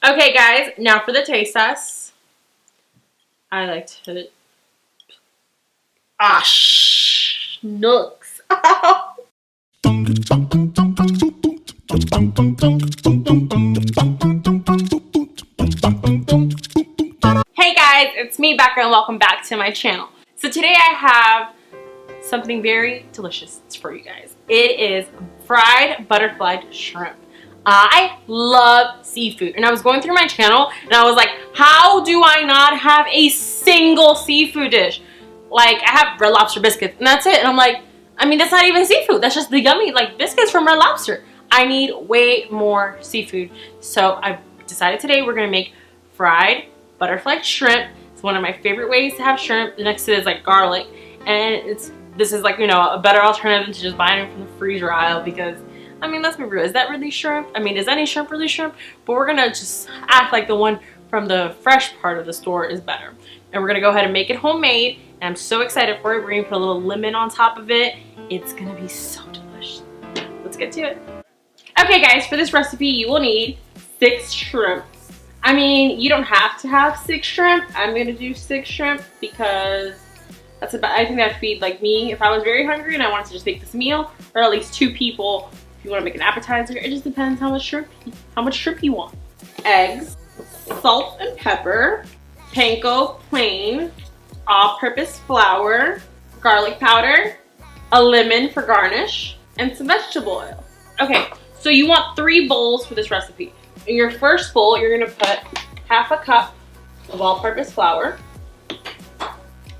Okay, guys, now for the taste test. I like to. Ah, schnooks. Hey guys, it's me, Becca, and welcome back to my channel. So today I have something very delicious for you guys. It is fried butterfly shrimp. I love seafood, and I was going through my channel and I was like, how do I not have a single seafood dish? Like, I have Red Lobster biscuits and that's it. And I'm like, I mean, that's not even seafood. That's just the yummy like biscuits from Red Lobster. I need way more seafood. So I decided today we're gonna make fried butterfly shrimp. It's one of my favorite ways to have shrimp. The next to it is like garlic, and this is like, you know, a better alternative than to just buying it from the freezer aisle, because I mean, let's be real, is that really shrimp? I mean, is any shrimp really shrimp? But we're gonna just act like the one from the fresh part of the store is better. And we're gonna go ahead and make it homemade, and I'm so excited for it. We're gonna put a little lemon on top of it. It's gonna be so delicious. Let's get to it. Okay guys, for this recipe you will need 6 shrimp. I mean, you don't have to have 6 shrimp. I'm gonna do 6 shrimp because that's about, I think that'd feed like me if I was very hungry and I wanted to just make this meal, or at least 2 people if you want to make an appetizer. It just depends how much shrimp you want. Eggs, salt and pepper, panko plain, all-purpose flour, garlic powder, a lemon for garnish, and some vegetable oil. Okay, so you want 3 bowls for this recipe. In your first bowl, you're gonna put half a cup of all-purpose flour,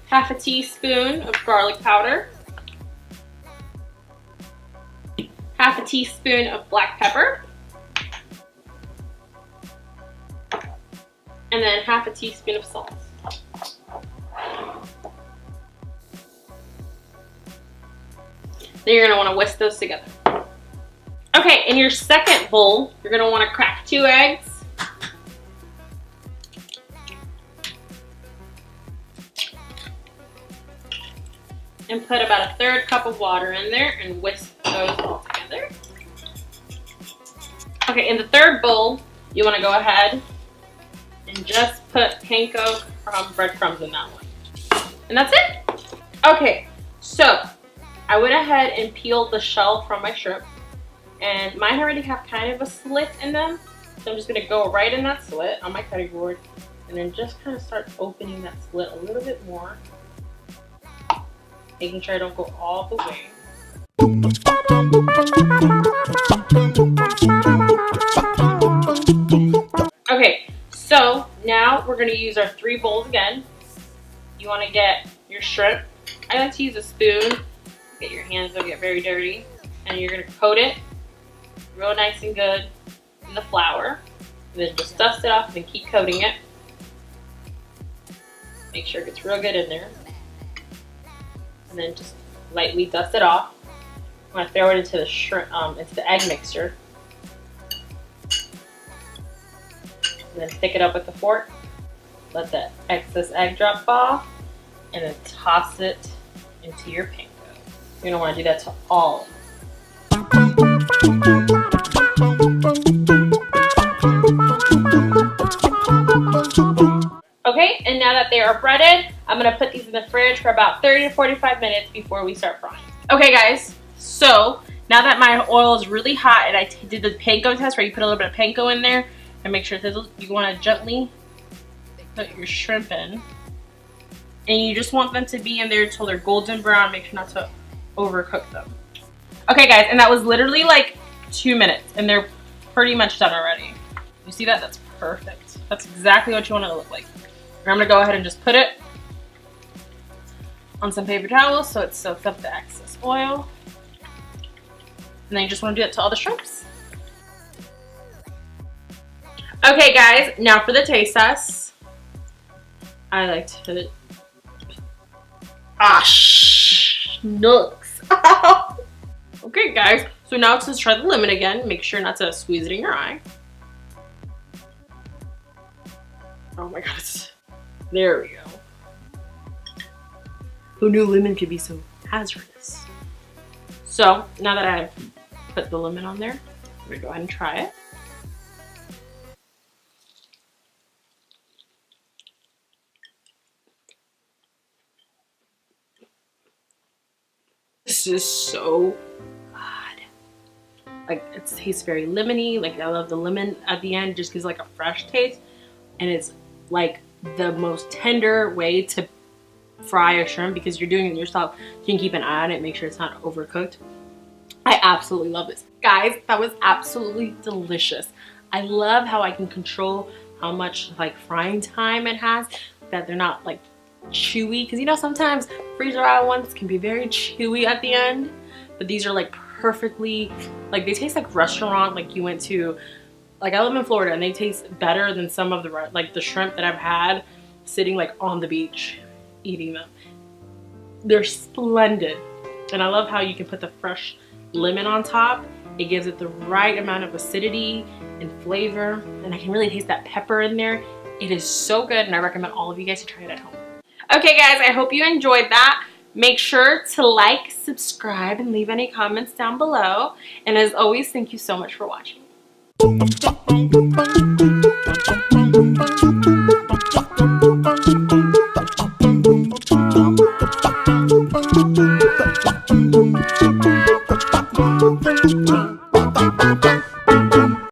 half a teaspoon of garlic powder, half a teaspoon of black pepper, and then half a teaspoon of salt. Then you're gonna wanna whisk those together. Okay, in your second bowl, you're gonna wanna crack 2 eggs, and put about a 1/3 cup of water in there and whisk those all together. Okay, in the third bowl, you want to go ahead and just put panko breadcrumbs in that one. And that's it. Okay, so I went ahead and peeled the shell from my shrimp, and mine already have kind of a slit in them. So I'm just gonna go right in that slit on my cutting board and then just kind of start opening that slit a little bit more, making sure I don't go all the way. Okay, so now we're going to use our 3 bowls again. You want to get your shrimp. I like to use a spoon. Get your hands, they'll get very dirty. And you're going to coat it real nice and good in the flour. And then just dust it off and keep coating it. Make sure it gets real good in there. And then just lightly dust it off. I'm gonna throw it into the shrimp, into the egg mixture. And then pick it up with the fork. Let the excess egg drop off, and then toss it into your panko. You're gonna want to do that to all of them. Okay, and now that they are breaded, I'm gonna put these in the fridge for about 30 to 45 minutes before we start frying. Okay guys, so now that my oil is really hot and I did the panko test where you put a little bit of panko in there and make sure you wanna gently put your shrimp in. And you just want them to be in there until they're golden brown. Make sure not to overcook them. Okay guys, and that was literally like 2 minutes and they're pretty much done already. You see that? That's perfect. That's exactly what you want it to look like. And I'm gonna go ahead and just put it on some paper towels so it soaks up the excess oil. And then you just want to do that to all the shrimps. Okay guys, now for the taste test. I like to... Ah, schnooks. Okay guys, so now let's try the lemon again. Make sure not to squeeze it in your eye. Oh my god, there we go. Who knew lemon could be so hazardous? So now that I've put the lemon on there, I'm gonna go ahead and try it. is so good. Like, it tastes very lemony. Like, I love the lemon at the end. It just gives like a fresh taste. And it's like the most tender way to fry a shrimp because you're doing it yourself. You can keep an eye on it, make sure it's not overcooked. I absolutely love this. Guys, that was absolutely delicious. I love how I can control how much like frying time it has, that they're not like chewy, because you know sometimes freezer-dried ones can be very chewy at the end, but these are like perfectly, like they taste like restaurant, like you went to, like I live in Florida and they taste better than some of the like the shrimp that I've had sitting like on the beach eating them. They're splendid. And I love how you can put the fresh lemon on top. It gives it the right amount of acidity and flavor, and I can really taste that pepper in there. It is so good, and I recommend all of you guys to try it at home. Okay guys, I hope you enjoyed that. Make sure to like, subscribe, and leave any comments down below. And as always, thank you so much for watching.